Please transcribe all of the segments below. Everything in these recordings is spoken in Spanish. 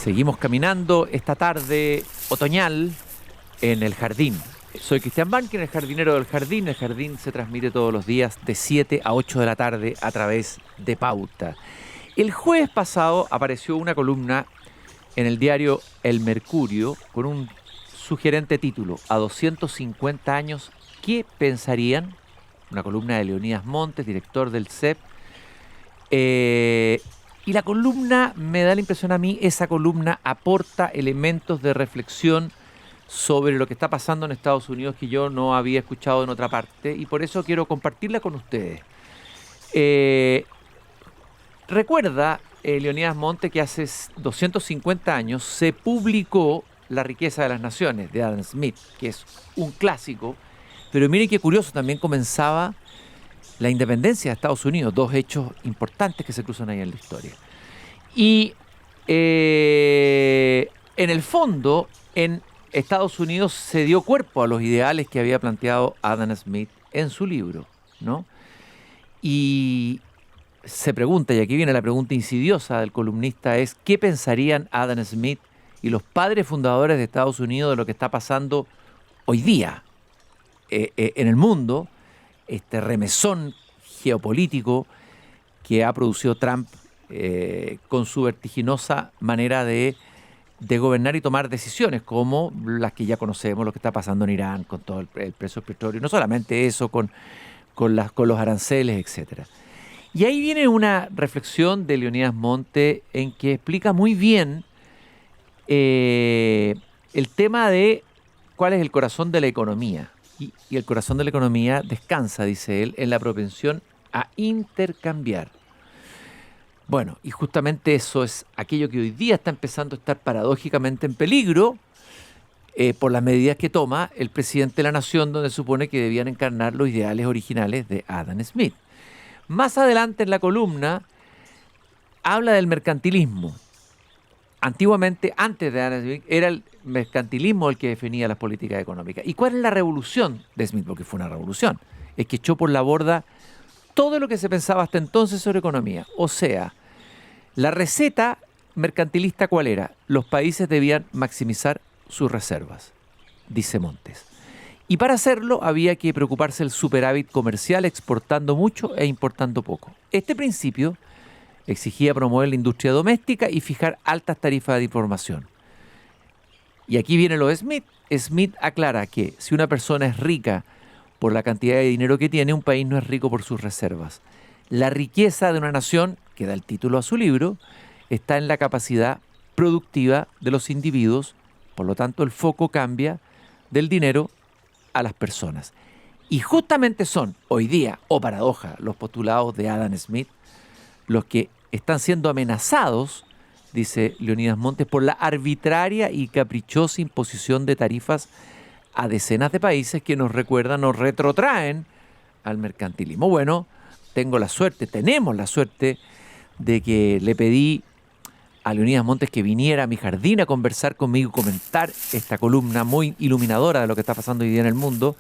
Seguimos caminando esta tarde otoñal en el jardín. Soy Cristian Banqui, el jardinero del jardín. El jardín se transmite todos los días de 7 a 8 de la tarde a través de Pauta. El jueves pasado apareció una columna en el diario El Mercurio con un sugerente título: a 250 años, ¿qué pensarían? Una columna de Leonidas Montes, director del CEP. Y la columna, me da la impresión a mí, esa columna aporta elementos de reflexión sobre lo que está pasando en Estados Unidos que yo no había escuchado en otra parte, y por eso quiero compartirla con ustedes. Recuerda, Leonidas Montes, que hace 250 años se publicó La riqueza de las naciones, de Adam Smith, que es un clásico, pero miren qué curioso, también comenzaba la independencia de Estados Unidos, dos hechos importantes que se cruzan ahí en la historia. Y en el fondo, en Estados Unidos se dio cuerpo a los ideales que había planteado Adam Smith en su libro, ¿no? Y se pregunta, y aquí viene la pregunta insidiosa del columnista, es ¿qué pensarían Adam Smith y los padres fundadores de Estados Unidos de lo que está pasando hoy día en el mundo? Este remesón geopolítico que ha producido Trump con su vertiginosa manera de gobernar y tomar decisiones, como las que ya conocemos, lo que está pasando en Irán, con todo el precio del petróleo, y no solamente eso, con los aranceles, etcétera. Y ahí viene una reflexión de Leonidas Montes en que explica muy bien el tema de cuál es el corazón de la economía. Y el corazón de la economía descansa, dice él, en la propensión a intercambiar. Bueno, y justamente eso es aquello que hoy día está empezando a estar paradójicamente en peligro por las medidas que toma el presidente de la nación, donde supone que debían encarnar los ideales originales de Adam Smith. Más adelante en la columna habla del mercantilismo. Antiguamente, antes de Adam Smith, era el mercantilismo el que definía las políticas económicas. ¿Y cuál es la revolución de Smith? Porque fue una revolución. Es que echó por la borda todo lo que se pensaba hasta entonces sobre economía. O sea, la receta mercantilista, ¿cuál era? Los países debían maximizar sus reservas, dice Montes. Y para hacerlo había que preocuparse del superávit comercial, exportando mucho e importando poco. Este principio exigía promover la industria doméstica y fijar altas tarifas de información. Y aquí viene lo de Smith. Smith aclara que si una persona es rica por la cantidad de dinero que tiene, un país no es rico por sus reservas. La riqueza de una nación, que da el título a su libro, está en la capacidad productiva de los individuos. Por lo tanto, el foco cambia del dinero a las personas. Y justamente son, hoy día, oh paradoja, los postulados de Adam Smith, los que están siendo amenazados, dice Leonidas Montes, por la arbitraria y caprichosa imposición de tarifas a decenas de países que nos recuerdan, nos retrotraen al mercantilismo. Bueno, tenemos la suerte de que le pedí a Leonidas Montes que viniera a mi jardín a conversar conmigo, comentar esta columna muy iluminadora de lo que está pasando hoy día en el mundo.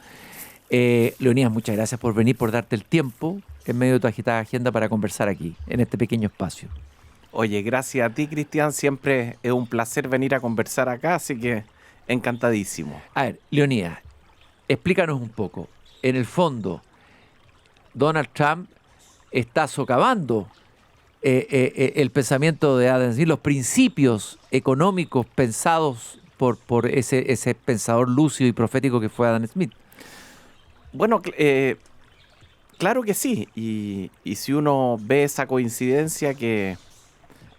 Leonidas, muchas gracias por venir, por darte el tiempo en medio de tu agitada agenda para conversar aquí, en este pequeño espacio. Oye, gracias a ti, Cristian. Siempre es un placer venir a conversar acá, así que encantadísimo. A ver, Leonidas, explícanos un poco. En el fondo, Donald Trump está socavando el pensamiento de Adam Smith, los principios económicos pensados por ese pensador lúcido y profético que fue Adam Smith. Bueno, claro que sí. Y si uno ve esa coincidencia que,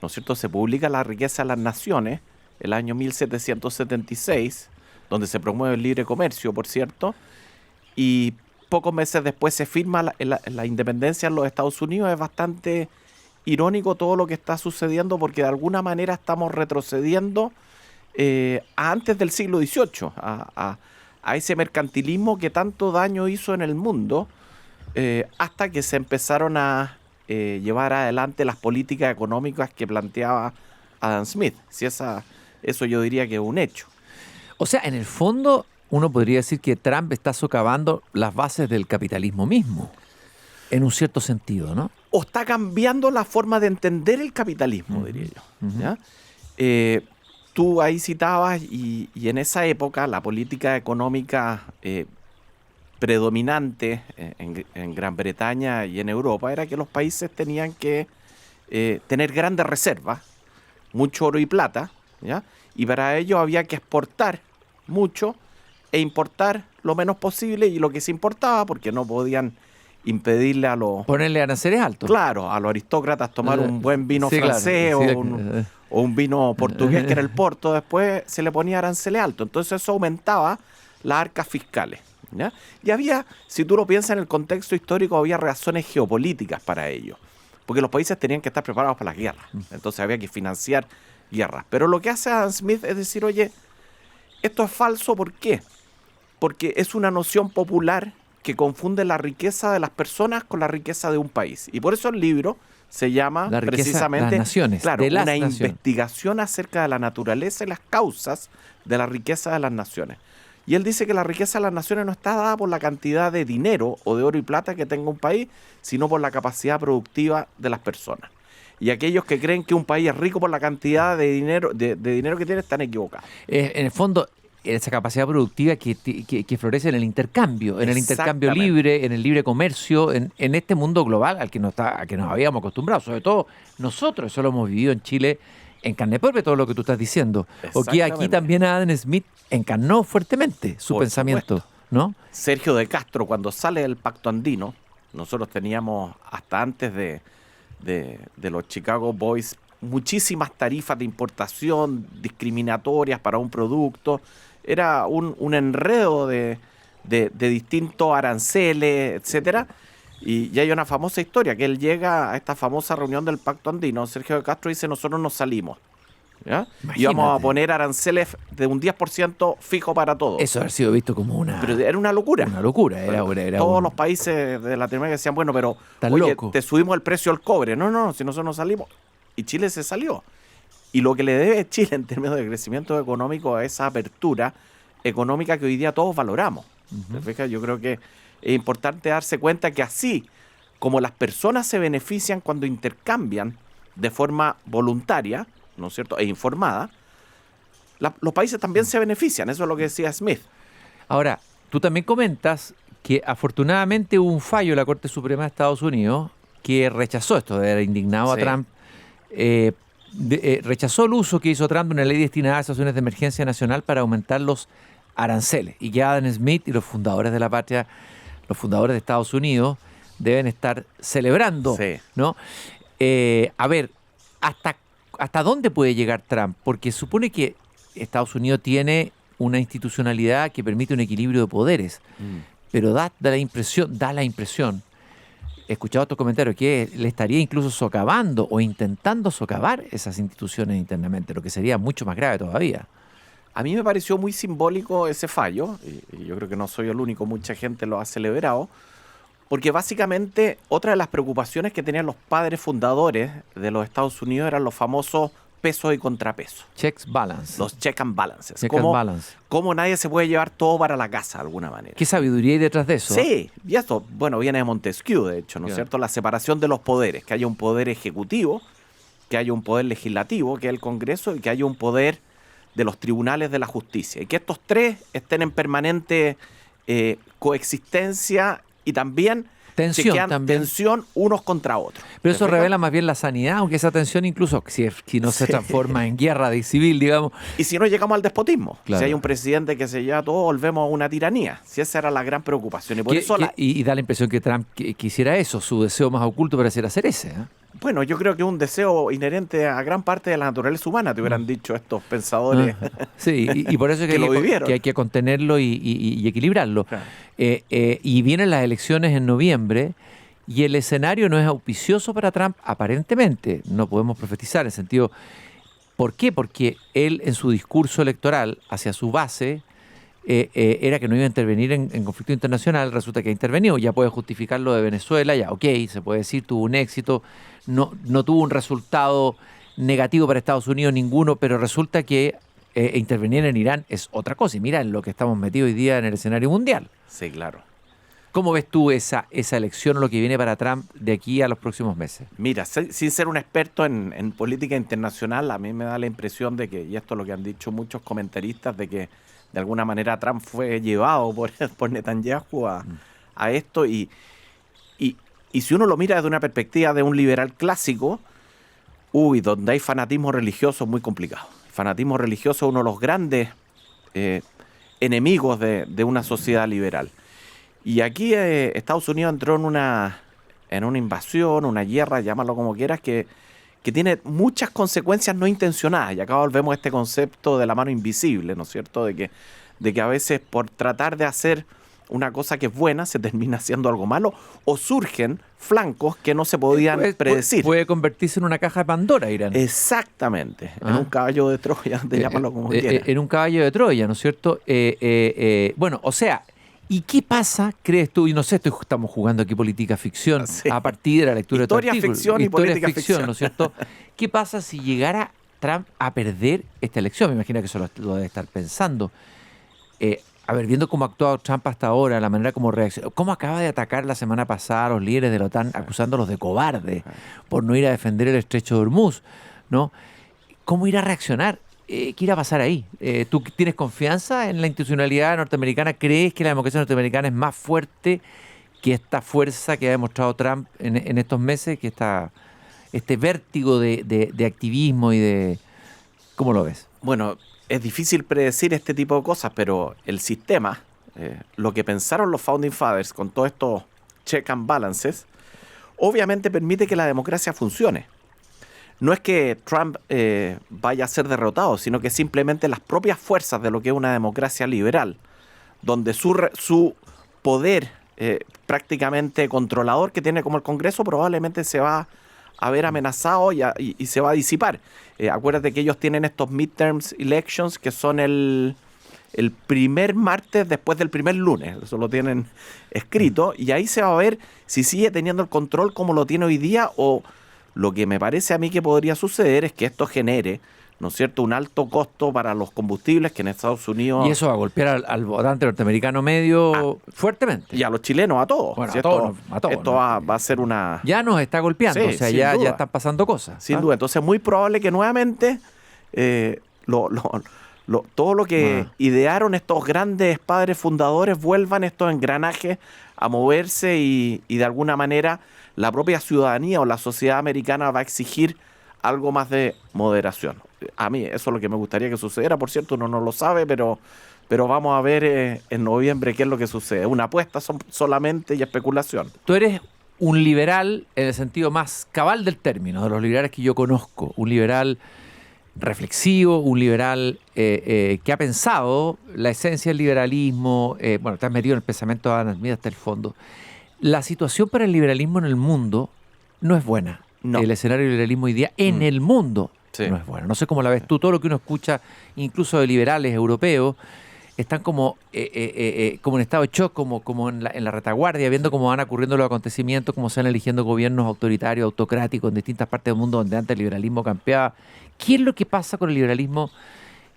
¿no es cierto?, se publica La riqueza de las naciones, el año 1776, donde se promueve el libre comercio, por cierto, y pocos meses después se firma la independencia en los Estados Unidos, es bastante irónico todo lo que está sucediendo, porque de alguna manera estamos retrocediendo a antes del siglo XVIII, a ese mercantilismo que tanto daño hizo en el mundo, hasta que se empezaron a llevar adelante las políticas económicas que planteaba Adam Smith. Si eso yo diría que es un hecho. O sea, en el fondo uno podría decir que Trump está socavando las bases del capitalismo mismo, en un cierto sentido, ¿no? O está cambiando la forma de entender el capitalismo, diría yo. ¿Ya? tú ahí citabas, y en esa época la política económica predominante en Gran Bretaña y en Europa era que los países tenían que tener grandes reservas, mucho oro y plata, ¿ya? Y para ello había que exportar mucho e importar lo menos posible, y lo que se importaba, porque no podían impedirle a los... Ponerle aranceles altos. Claro, a los aristócratas tomar un buen vino Sí, francés, claro, sí, o un vino portugués que era el Porto, después se le ponía aranceles altos. Entonces eso aumentaba las arcas fiscales, ¿ya? Y había, si tú lo piensas en el contexto histórico, había razones geopolíticas para ello, porque los países tenían que estar preparados para las guerras. Entonces había que financiar guerras. Pero lo que hace Adam Smith es decir, oye, esto es falso. ¿Por qué? Porque es una noción popular que confunde la riqueza de las personas con la riqueza de un país. Y por eso el libro se llama La riqueza, precisamente, las naciones, claro, de las una naciones. investigación acerca de la naturaleza y las causas de la riqueza de las naciones. Y él dice que la riqueza de las naciones no está dada por la cantidad de dinero o de oro y plata que tenga un país, sino por la capacidad productiva de las personas. Y aquellos que creen que un país es rico por la cantidad de dinero, de dinero que tiene, están equivocados. En el fondo, esa capacidad productiva que florece en el intercambio Exactamente. libre, en el libre comercio, en este mundo global al que nos habíamos acostumbrado. Sobre todo nosotros, eso lo hemos vivido en Chile en carne propia, todo lo que tú estás diciendo. Porque aquí Exactamente. también Adam Smith encarnó fuertemente su Por pensamiento, ¿no? Sergio de Castro, cuando sale del Pacto Andino, nosotros teníamos hasta antes de los Chicago Boys muchísimas tarifas de importación discriminatorias para un producto. Era un enredo de distintos aranceles, etcétera. Y hay una famosa historia, que él llega a esta famosa reunión del Pacto Andino. Sergio de Castro dice, nosotros nos salimos, ¿ya? Y vamos a Imagínate. poner aranceles de un 10% fijo para todos. Eso ha sido visto como una Pero era una locura. locura. Todos los países de Latinoamérica decían, bueno, pero Están oye, locos. te subimos el precio del cobre. No, si nosotros nos salimos. Y Chile se salió. Y lo que le debe Chile en términos de crecimiento económico es esa apertura económica que hoy día todos valoramos. ¿Te fijas? Yo creo que es importante darse cuenta que así como las personas se benefician cuando intercambian de forma voluntaria, ¿no es cierto?, e informada, los países también se benefician. Eso es lo que decía Smith. Ahora, tú también comentas que afortunadamente hubo un fallo de la Corte Suprema de Estados Unidos que rechazó esto, de haber indignado a Sí. Trump, rechazó el uso que hizo Trump de una ley destinada a situaciones de emergencia nacional para aumentar los aranceles, y que Adam Smith y los fundadores de la patria, los fundadores de Estados Unidos, deben estar celebrando, Sí. ¿no? A ver, ¿hasta dónde puede llegar Trump? Porque supone que Estados Unidos tiene una institucionalidad que permite un equilibrio de poderes, pero da la impresión, he escuchado estos comentarios, que le estaría incluso socavando o intentando socavar esas instituciones internamente, lo que sería mucho más grave todavía. A mí me pareció muy simbólico ese fallo, y yo creo que no soy el único, mucha gente lo ha celebrado, porque básicamente otra de las preocupaciones que tenían los padres fundadores de los Estados Unidos eran los famosos pesos y contrapesos, Checks, balance. los check and balances. Check and balance. Cómo nadie se puede llevar todo para la casa de alguna manera. ¿Qué sabiduría hay detrás de eso? Sí, y esto, bueno, viene de Montesquieu, de hecho, ¿no es Claro. cierto? La separación de los poderes, que haya un poder ejecutivo, que haya un poder legislativo, que es el Congreso, y que haya un poder de los tribunales de la justicia. Y que estos tres estén en permanente coexistencia y también Tensión chequean también. tensión unos contra otros. Pero ¿Te eso fijas? revela más bien la sanidad, aunque esa tensión incluso, si no se transforma en guerra civil, digamos. Y si no llegamos al despotismo, Claro. si hay un presidente que se lleva todo, volvemos a una tiranía. Si esa era la gran preocupación. Y por eso Y da la impresión que Trump quisiera eso, su deseo más oculto pareciera ser ese, ¿eh? bueno, yo creo que es un deseo inherente a gran parte de la naturaleza humana, te hubieran dicho estos pensadores. Sí, y por eso es Que lo vivieron. que hay que contenerlo y equilibrarlo. Claro. Y vienen las elecciones en noviembre y el escenario no es auspicioso para Trump, aparentemente. No podemos profetizar en el sentido... ¿Por qué? Porque él en su discurso electoral hacia su base era que no iba a intervenir en conflicto internacional. Resulta que ha intervenido. Ya puede justificar lo de Venezuela, ya, ok, se puede decir, tuvo un éxito. No tuvo un resultado negativo para Estados Unidos ninguno, pero resulta que intervenir en Irán es otra cosa. Y mira en lo que estamos metidos hoy día en el escenario mundial. Sí, claro. ¿Cómo ves tú esa elección o lo que viene para Trump de aquí a los próximos meses? Mira, sin ser un experto en política internacional, a mí me da la impresión de que, y esto es lo que han dicho muchos comentaristas, de que de alguna manera Trump fue llevado por Netanyahu a esto. Y si uno lo mira desde una perspectiva de un liberal clásico, donde hay fanatismo religioso es muy complicado. El fanatismo religioso es uno de los grandes enemigos de una sociedad liberal. Y aquí Estados Unidos entró en una invasión, una guerra, llámalo como quieras, que tiene muchas consecuencias no intencionadas. Y acá volvemos a este concepto de la mano invisible, ¿no es cierto? De que a veces por tratar de hacer una cosa que es buena se termina haciendo algo malo, o surgen flancos que no se podían predecir. Puede convertirse en una caja de Pandora, Irán. Exactamente, en un caballo de Troya, llámalo como quieras. En un caballo de Troya, ¿no es cierto? Bueno, o sea, ¿y qué pasa, crees tú? Y no sé, estamos jugando aquí política ficción a partir de la lectura de tu artículo. Ficción y política ficción, ¿no es cierto? ¿Qué pasa si llegara Trump a perder esta elección? Me imagino que eso lo debe estar pensando. Viendo cómo ha actuado Trump hasta ahora, la manera como reaccionó, cómo acaba de atacar la semana pasada a los líderes de la OTAN, acusándolos de cobardes por no ir a defender el estrecho de Hormuz, ¿no? ¿Cómo irá a reaccionar? ¿Qué irá a pasar ahí? ¿Tú tienes confianza en la institucionalidad norteamericana? ¿Crees que la democracia norteamericana es más fuerte que esta fuerza que ha demostrado Trump en estos meses, que este vértigo de activismo y de... ¿Cómo lo ves? Bueno, es difícil predecir este tipo de cosas, pero el sistema, lo que pensaron los Founding Fathers con todos estos check and balances, obviamente permite que la democracia funcione. No es que Trump vaya a ser derrotado, sino que simplemente las propias fuerzas de lo que es una democracia liberal, donde su poder prácticamente controlador que tiene como el Congreso probablemente se va a ver amenazado y se va a disipar. Acuérdate que ellos tienen estos midterms elections que son el primer martes después del primer lunes. Eso lo tienen escrito y ahí se va a ver si sigue teniendo el control como lo tiene hoy día, o lo que me parece a mí que podría suceder es que esto genere, ¿no es cierto?, un alto costo para los combustibles que en Estados Unidos... Y eso va a golpear al votante norteamericano medio fuertemente. Y a los chilenos, a todos. Bueno, ¿sí? a todos. Esto va a ser una... Ya nos está golpeando, Sí, o sea, sin ya duda. están pasando cosas. Sin duda. Entonces es muy probable que nuevamente todo lo que idearon estos grandes padres fundadores vuelvan estos engranajes a moverse y de alguna manera la propia ciudadanía o la sociedad americana va a exigir algo más de moderación. A mí eso es lo que me gustaría que sucediera. Por cierto, uno no lo sabe, pero vamos a ver en noviembre qué es lo que sucede. Una apuesta solamente y especulación. Tú eres un liberal en el sentido más cabal del término, de los liberales que yo conozco. Un liberal reflexivo, un liberal que ha pensado la esencia del liberalismo. Te has metido en el pensamiento de Adam Smith hasta el fondo. La situación para el liberalismo en el mundo no es buena. No. El escenario del liberalismo hoy día en el mundo no es bueno. No sé cómo la ves tú. Todo lo que uno escucha, incluso de liberales europeos, están como en estado de shock, como en la retaguardia, viendo cómo van ocurriendo los acontecimientos, cómo se van eligiendo gobiernos autoritarios, autocráticos en distintas partes del mundo donde antes el liberalismo campeaba. ¿Qué es lo que pasa con el liberalismo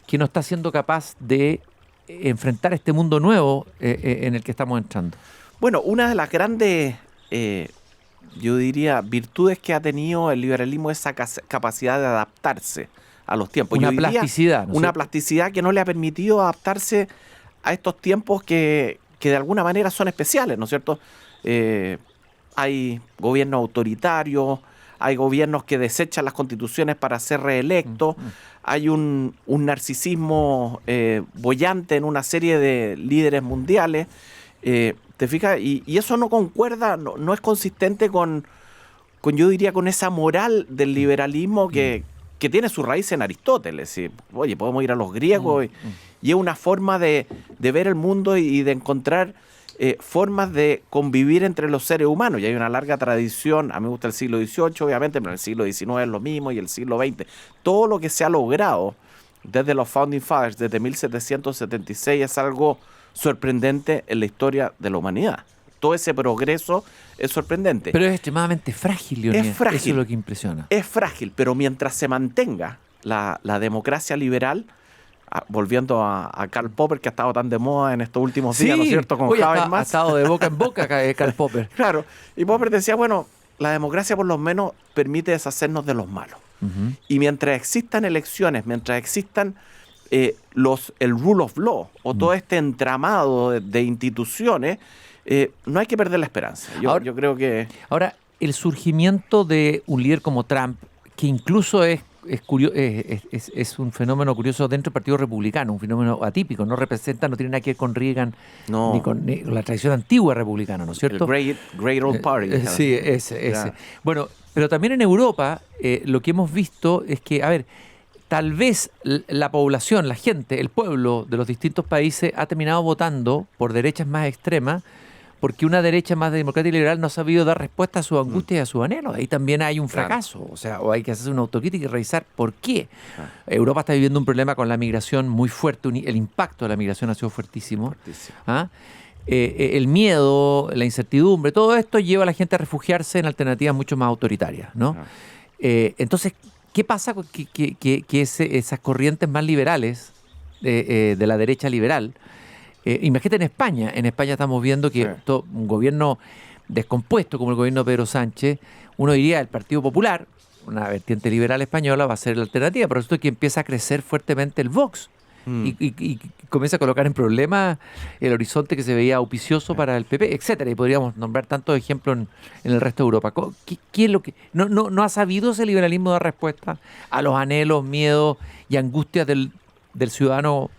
que no está siendo capaz de enfrentar este mundo nuevo en el que estamos entrando? Bueno, una de las grandes, yo diría, virtudes que ha tenido el liberalismo es esa capacidad de adaptarse a los tiempos. Una plasticidad. Una plasticidad que no le ha permitido adaptarse a estos tiempos que de alguna manera son especiales, ¿no es cierto? Hay gobiernos autoritarios, hay gobiernos que desechan las constituciones para ser reelectos, hay un narcisismo boyante en una serie de líderes mundiales. ¿Te fijas? Y eso no concuerda, no es consistente con, yo diría, con esa moral del liberalismo que tiene su raíz en Aristóteles. Oye, podemos ir a los griegos y es una forma de ver el mundo y de encontrar formas de convivir entre los seres humanos. Y hay una larga tradición, a mí me gusta el siglo XVIII, obviamente, pero el siglo XIX es lo mismo y el siglo XX. Todo lo que se ha logrado desde los Founding Fathers, desde 1776, es algo sorprendente en la historia de la humanidad. Todo ese progreso es sorprendente. Pero es extremadamente frágil, Leonidas. Es frágil. Eso es lo que impresiona. Es frágil, pero mientras se mantenga la democracia liberal, volviendo a Karl Popper, que ha estado tan de moda en estos últimos días, ¿no es cierto? Con oye, Habermas. ha estado de boca en boca Karl Popper. Claro, y Popper decía, bueno, la democracia por lo menos permite deshacernos de los malos. Uh-huh. Y mientras existan elecciones, mientras existan el rule of law o todo este entramado de instituciones, no hay que perder la esperanza. Yo creo que... Ahora, el surgimiento de un líder como Trump, que incluso es un fenómeno curioso dentro del Partido Republicano, un fenómeno atípico, no tiene nada que ver con Reagan ni con la tradición antigua republicana, ¿no es cierto? El great old party. Sí, ese. Bueno, pero también en Europa lo que hemos visto es que, a ver, tal vez la población, la gente, el pueblo de los distintos países ha terminado votando por derechas más extremas porque una derecha más democrática y liberal no ha sabido dar respuesta a sus angustias y a sus anhelos. Ahí también hay un fracaso, o sea, o hay que hacerse una autocrítica y revisar por qué. Europa está viviendo un problema con la migración muy fuerte, el impacto de la migración ha sido fuertísimo. ¿Ah? El miedo, la incertidumbre, todo esto lleva a la gente a refugiarse en alternativas mucho más autoritarias, ¿no? Entonces, ¿qué pasa con que esas corrientes más liberales de la derecha liberal? Imagínate en España estamos viendo que un gobierno descompuesto como el gobierno de Pedro Sánchez, uno diría el Partido Popular, una vertiente liberal española, va a ser la alternativa, pero esto es que empieza a crecer fuertemente el Vox y comienza a colocar en problemas el horizonte que se veía auspicioso para el PP, etcétera, y podríamos nombrar tantos ejemplos en el resto de Europa. ¿Qué es lo que no ha sabido ese liberalismo dar respuesta a los anhelos, miedos y angustias del ciudadano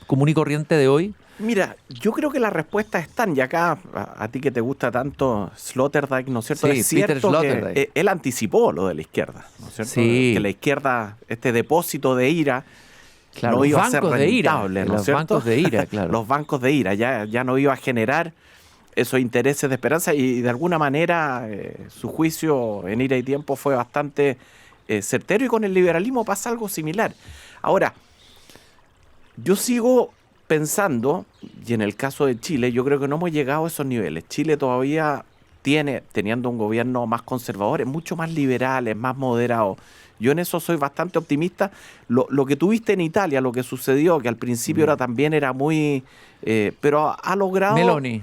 común y corriente de hoy? Mira, yo creo que las respuestas están, y acá, a ti que te gusta tanto Sloterdijk, ¿no es cierto? Sí, es cierto que él anticipó lo de la izquierda, ¿no es cierto? Sí. Que la izquierda, este depósito de ira, claro, no iba a ser rentable, ¿no es cierto? Los bancos de ira, claro. Los bancos de ira, ya no iba a generar esos intereses de esperanza y de alguna manera su juicio en Ira y Tiempo fue bastante certero, y con el liberalismo pasa algo similar. Ahora, yo sigo pensando, y en el caso de Chile, yo creo que no hemos llegado a esos niveles. Chile todavía teniendo un gobierno más conservador, es mucho más liberal, es más moderado. Yo en eso soy bastante optimista. Lo que tuviste en Italia, lo que sucedió, que al principio también era muy... pero ha logrado... Meloni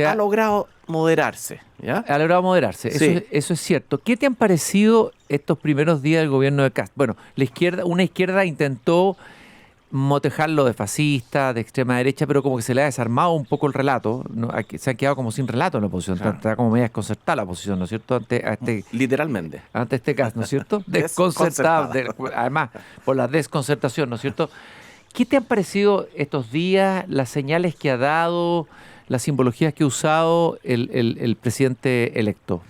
ha logrado moderarse. ¿Ya? Ha logrado moderarse, Sí. Eso es cierto. ¿Qué te han parecido estos primeros días del gobierno de Cast? Bueno, una izquierda intentó motejarlo de fascista, de extrema derecha, pero como que se le ha desarmado un poco el relato, ¿no? Se ha quedado como sin relato en la oposición, claro. Está como media desconcertada la oposición, ¿no es cierto? Literalmente. Ante este caso, ¿no es cierto? Desconcertada, además, por la desconcertación, ¿no es cierto? ¿Qué te han parecido estos días, las señales que ha dado, las simbologías que ha usado el presidente electo?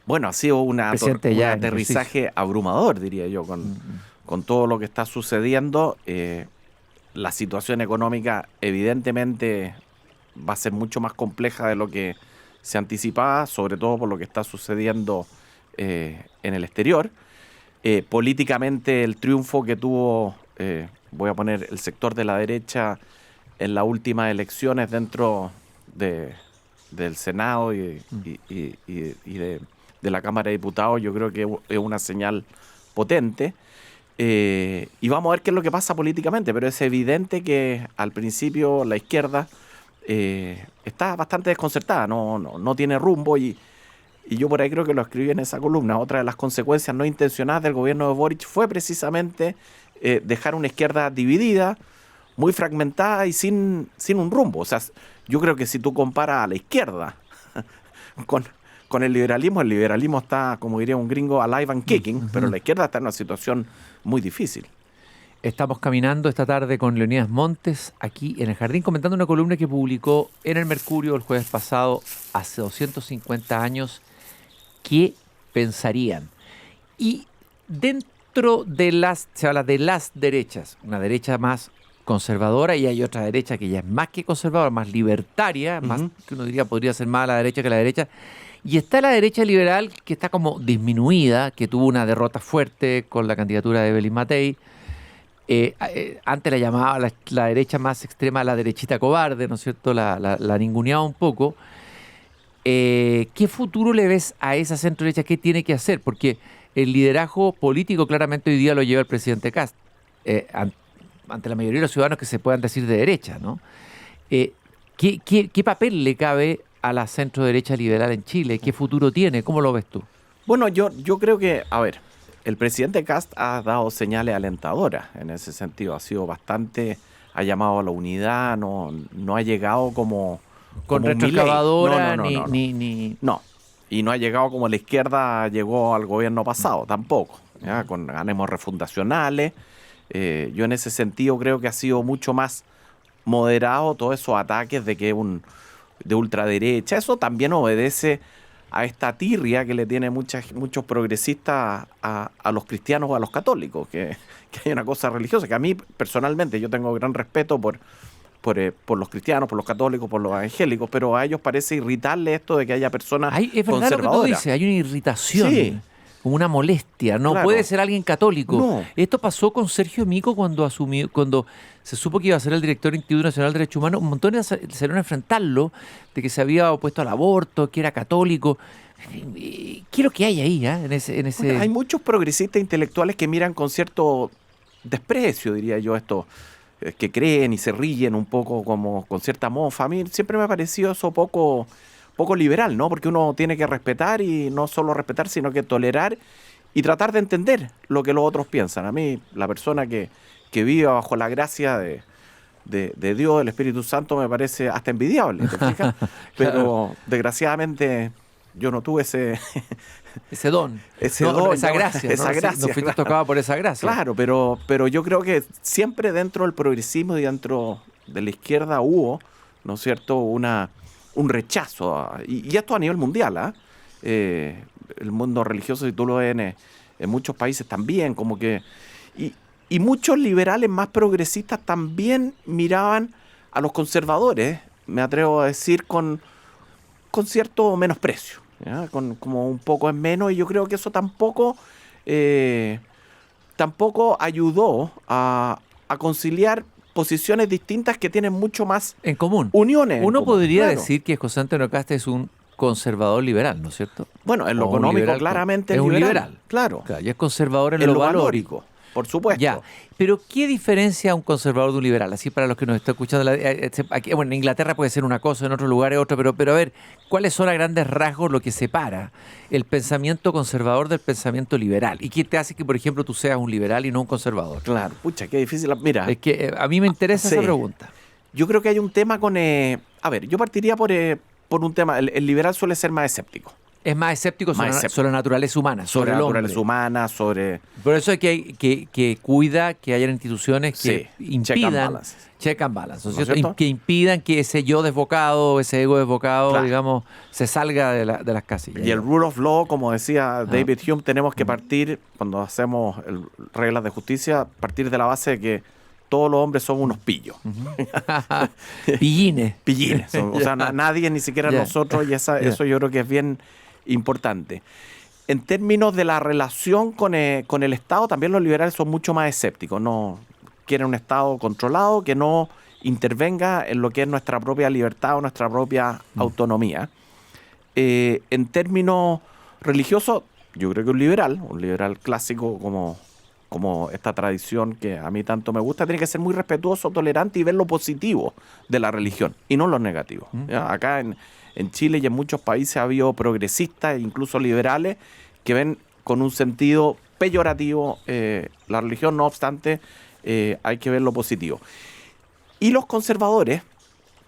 Bueno, ha sido un aterrizaje abrumador, diría yo, con todo lo que está sucediendo. La situación económica evidentemente va a ser mucho más compleja de lo que se anticipaba, sobre todo por lo que está sucediendo en el exterior. Políticamente el triunfo que tuvo, voy a poner el sector de la derecha en las últimas elecciones dentro del Senado y de la Cámara de Diputados, yo creo que es una señal potente. Y vamos a ver qué es lo que pasa políticamente, pero es evidente que al principio la izquierda está bastante desconcertada, no tiene rumbo, y yo por ahí creo que lo escribí en esa columna. Otra de las consecuencias no intencionadas del gobierno de Boric fue precisamente dejar una izquierda dividida, muy fragmentada y sin un rumbo. O sea, yo creo que si tú comparas a la izquierda con el liberalismo está, como diría un gringo, alive and kicking, pero la izquierda está en una situación muy difícil. Estamos caminando esta tarde con Leonidas Montes aquí en el Jardín, comentando una columna que publicó en el Mercurio el jueves pasado, hace 250 años. ¿Qué pensarían? Y dentro se habla de las derechas, una derecha más conservadora y hay otra derecha que ya es más que conservadora, más libertaria, más que uno diría podría ser más a la derecha que la derecha. Y está la derecha liberal que está como disminuida, que tuvo una derrota fuerte con la candidatura de Evelyn Matei. Antes la llamaba la derecha más extrema, la derechita cobarde, ¿no es cierto? La ninguneaba un poco. ¿Qué futuro le ves a esa centro derecha? ¿Qué tiene que hacer? Porque el liderazgo político claramente hoy día lo lleva el presidente Kast. ante la mayoría de los ciudadanos que se puedan decir de derecha, ¿no? ¿Qué papel le cabe a la centro derecha liberal en Chile? ¿Qué futuro tiene? ¿Cómo lo ves tú? Bueno, yo creo que, a ver, el presidente Kast ha dado señales alentadoras en ese sentido. Ha llamado a la unidad, no ha llegado como Con un Milei. retroexcavadora, No. ni... No, y no ha llegado como la izquierda llegó al gobierno pasado, tampoco, ¿ya? Con ánimos refundacionales. Yo en ese sentido creo que ha sido mucho más moderado todos esos ataques de ultraderecha. Eso también obedece a esta tirria que le tiene muchos progresistas a los cristianos o a los católicos, que hay una cosa religiosa, que a mí personalmente yo tengo gran respeto por los cristianos, por los católicos, por los evangélicos, pero a ellos parece irritarle esto de que haya personas es verdad lo que tú dices, hay una irritación, sí, como una molestia. No claro. puede ser alguien católico. No. Esto pasó con Sergio Mico cuando se supo que iba a ser el director del Instituto Nacional de Derechos Humanos. Un montón salieron a enfrentarlo, de que se había opuesto al aborto, que era católico. ¿Qué es lo que hay ahí? En ese... Bueno, hay muchos progresistas intelectuales que miran con cierto desprecio, diría yo, esto, que creen y se ríen un poco como con cierta mofa. A mí siempre me ha parecido eso poco liberal, ¿no? Porque uno tiene que respetar, y no solo respetar, sino que tolerar y tratar de entender lo que los otros piensan. A mí, la persona que vive bajo la gracia de Dios, del Espíritu Santo, me parece hasta envidiable, ¿te fijas? Pero desgraciadamente yo no tuve ese don. Esa gracia. No fuiste tocado por esa gracia. Claro, pero yo creo que siempre dentro del progresismo y dentro de la izquierda hubo, ¿no es cierto?, un rechazo. Y esto a nivel mundial, el mundo religioso, si tú lo ves en muchos países también, como que... Y muchos liberales más progresistas también miraban a los conservadores, me atrevo a decir, con cierto menosprecio, ¿ya? Como un poco en menos, y yo creo que eso tampoco ayudó a conciliar posiciones distintas que tienen mucho más en común. Uniones. Uno podría claro. decir que José Antonio Kast es un conservador liberal, ¿no es cierto? Bueno, en lo económico claramente es un liberal. Claro. Y es conservador en lo valórico. Por supuesto. Ya, pero ¿qué diferencia un conservador de un liberal? Así para los que nos están escuchando, aquí, bueno, en Inglaterra puede ser una cosa, en otros lugares otra, pero a ver, ¿cuáles son a grandes rasgos lo que separa el pensamiento conservador del pensamiento liberal? ¿Y qué te hace que, por ejemplo, tú seas un liberal y no un conservador? Claro, pucha, qué difícil. Mira. Es que a mí me interesa esa pregunta. Yo creo que hay un tema con... a ver, yo partiría por un tema. El liberal suele ser más escéptico. Es más escéptico sobre la naturaleza humana, sobre el hombre. Naturaleza humana, sobre... Por eso es que cuida que hayan instituciones que impidan... Check and balance, ¿no es cierto? Que impidan que ese yo desbocado, ese ego desbocado, claro, digamos, se salga de las casillas. Y el rule of law, como decía David Hume, tenemos que partir, cuando hacemos reglas de justicia, partir de la base de que todos los hombres somos unos pillos. Pillines. Pillines. O sea, nadie, ni siquiera nosotros, y eso yo creo que es bien importante. En términos de la relación con el Estado, también los liberales son mucho más escépticos. No quieren un Estado controlado que no intervenga en lo que es nuestra propia libertad o nuestra propia autonomía. En términos religiosos, yo creo que un liberal clásico como esta tradición que a mí tanto me gusta, tiene que ser muy respetuoso, tolerante y ver lo positivo de la religión y no lo negativo. Acá en Chile y en muchos países ha habido progresistas e incluso liberales que ven con un sentido peyorativo la religión. No obstante, hay que ver lo positivo. Y los conservadores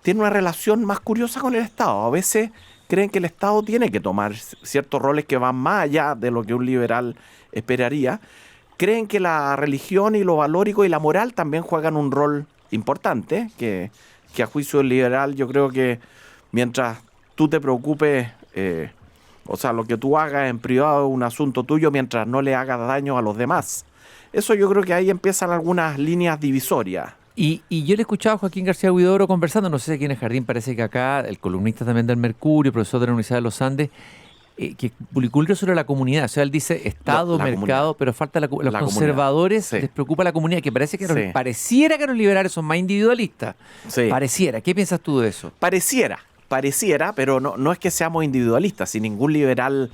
tienen una relación más curiosa con el Estado. A veces creen que el Estado tiene que tomar ciertos roles que van más allá de lo que un liberal esperaría. Creen que la religión y lo valórico y la moral también juegan un rol importante, que a juicio del liberal yo creo que mientras tú te preocupes, o sea, lo que tú hagas en privado es un asunto tuyo mientras no le hagas daño a los demás. Eso yo creo que ahí empiezan algunas líneas divisorias. Y yo le he escuchado a Joaquín García Huidobro conversando, no sé si aquí en el Jardín, parece que acá, el columnista también del Mercurio, profesor de la Universidad de los Andes, que publicó un libro sobre la comunidad. O sea, él dice Estado, mercado, comunidad, pero falta los conservadores, les preocupa la comunidad, que parece que pareciera que los liberales son más individualistas. Sí. Pareciera. ¿Qué piensas tú de eso? Pareciera, pero no es que seamos individualistas. Si ningún liberal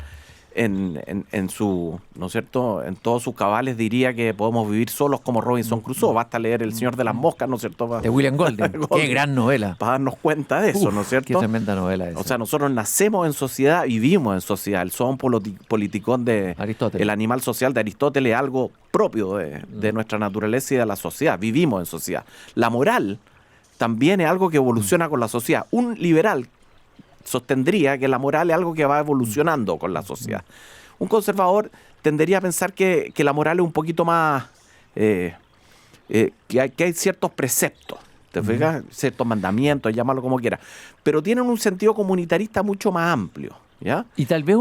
en su, ¿no es cierto?, en todos sus cabales diría que podemos vivir solos como Robinson Crusoe. Basta leer El Señor de las Moscas, ¿no es cierto? De William Golding. Qué gran novela. Para darnos cuenta de eso, ¿no es cierto? Qué tremenda novela esa. O sea, nosotros nacemos en sociedad, vivimos en sociedad. El son politicón de Aristóteles. El animal social de Aristóteles es algo propio de nuestra naturaleza y de la sociedad. Vivimos en sociedad. La moral también es algo que evoluciona con la sociedad. Un liberal sostendría que la moral es algo que va evolucionando con la sociedad. Un conservador tendería a pensar que la moral es un poquito más... que hay ciertos preceptos, ¿te fijas? Ciertos mandamientos, llámalo como quieras. Pero tienen un sentido comunitarista mucho más amplio, ¿ya? Y tal vez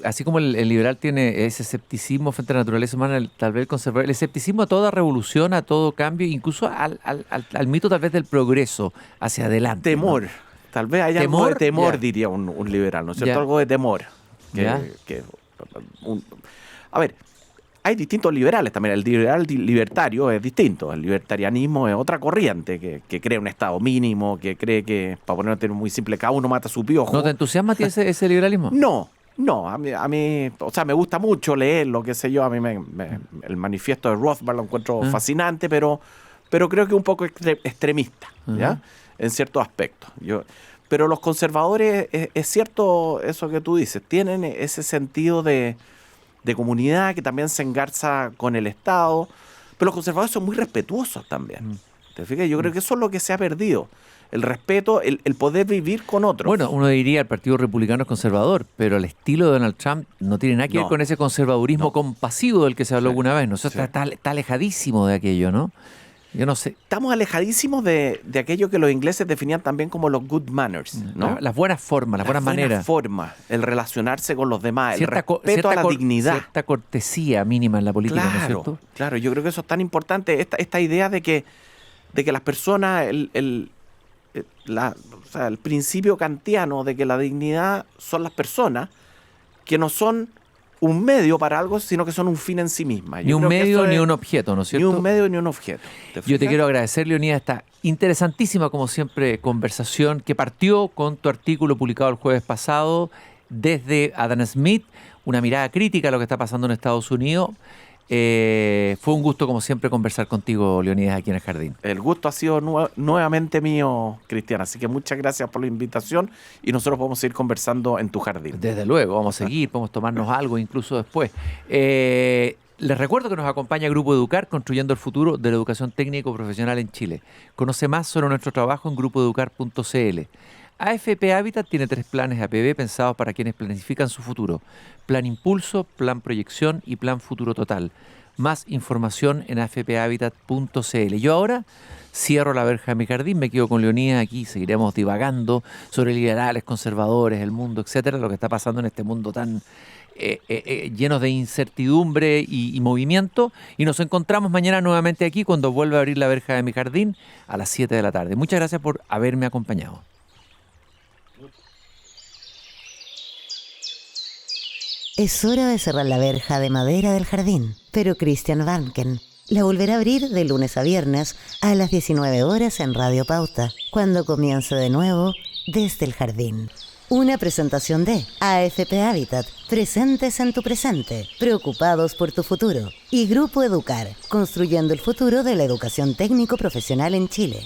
así como el liberal tiene ese escepticismo frente a la naturaleza humana, tal vez el conservador, el escepticismo a toda revolución, a todo cambio, incluso al mito tal vez del progreso hacia adelante. Temor. ¿No? Tal vez hay algo de temor, diría un liberal, ¿no es cierto? Algo de temor. A ver, hay distintos liberales también. El liberal libertario es distinto. El libertarianismo es otra corriente que cree un estado mínimo, que cree que, para ponerlo muy simple, cada uno mata a su piojo. ¿No te entusiasma a ti ese liberalismo? No, a mí, o sea, me gusta mucho leerlo, qué sé yo, a mí el manifiesto de Rothbard lo encuentro fascinante, pero creo que un poco extremista, ¿ya? En ciertos aspectos. Pero los conservadores, es cierto eso que tú dices, tienen ese sentido de comunidad que también se engarza con el Estado, pero los conservadores son muy respetuosos también. ¿Te fijas? Yo creo que eso es lo que se ha perdido. El respeto, el poder vivir con otros. Bueno, uno diría el Partido Republicano es conservador, pero el estilo de Donald Trump no tiene nada que ver con ese conservadurismo compasivo del que se habló alguna vez. ¿No? Eso está alejadísimo de aquello, ¿no? Yo no sé. Estamos alejadísimos de aquello que los ingleses definían también como los good manners, ¿no? Las buenas formas, las buenas maneras. Las buenas formas, el relacionarse con los demás, el respeto a la dignidad. Cierta cortesía mínima en la política, ¿no es cierto? Claro, yo creo que eso es tan importante, esta idea de que las personas, el principio kantiano de que la dignidad son las personas que no son un medio para algo, sino que son un fin en sí mismas. Ni un medio ni un objeto, ¿no es cierto? Ni un medio ni un objeto. Yo te quiero agradecer, Leonidas, esta interesantísima, como siempre, conversación que partió con tu artículo publicado el jueves pasado desde Adam Smith, una mirada crítica a lo que está pasando en Estados Unidos. Fue un gusto, como siempre, conversar contigo, Leonidas, aquí en el Jardín. El gusto ha sido nuevamente mío, Cristian. Así que muchas gracias por la invitación y nosotros podemos seguir conversando en tu jardín. Desde luego, vamos a seguir, podemos tomarnos algo incluso después. Les recuerdo que nos acompaña Grupo Educar, construyendo el futuro de la educación técnico-profesional en Chile. Conoce más sobre nuestro trabajo en grupoeducar.cl. AFP Habitat tiene 3 planes APB pensados para quienes planifican su futuro. Plan Impulso, Plan Proyección y Plan Futuro Total. Más información en afphabitat.cl. Yo ahora cierro la verja de mi jardín, me quedo con Leonidas aquí, seguiremos divagando sobre liberales, conservadores, el mundo, etcétera, lo que está pasando en este mundo tan lleno de incertidumbre y movimiento. Y nos encontramos mañana nuevamente aquí cuando vuelva a abrir la verja de mi jardín a las 7 de la tarde. Muchas gracias por haberme acompañado. Es hora de cerrar la verja de madera del jardín, pero Christian Vanken la volverá a abrir de lunes a viernes a las 19 horas en Radio Pauta, cuando comience de nuevo Desde el Jardín. Una presentación de AFP Habitat, presentes en tu presente, preocupados por tu futuro. Y Grupo Educar, construyendo el futuro de la educación técnico-profesional en Chile.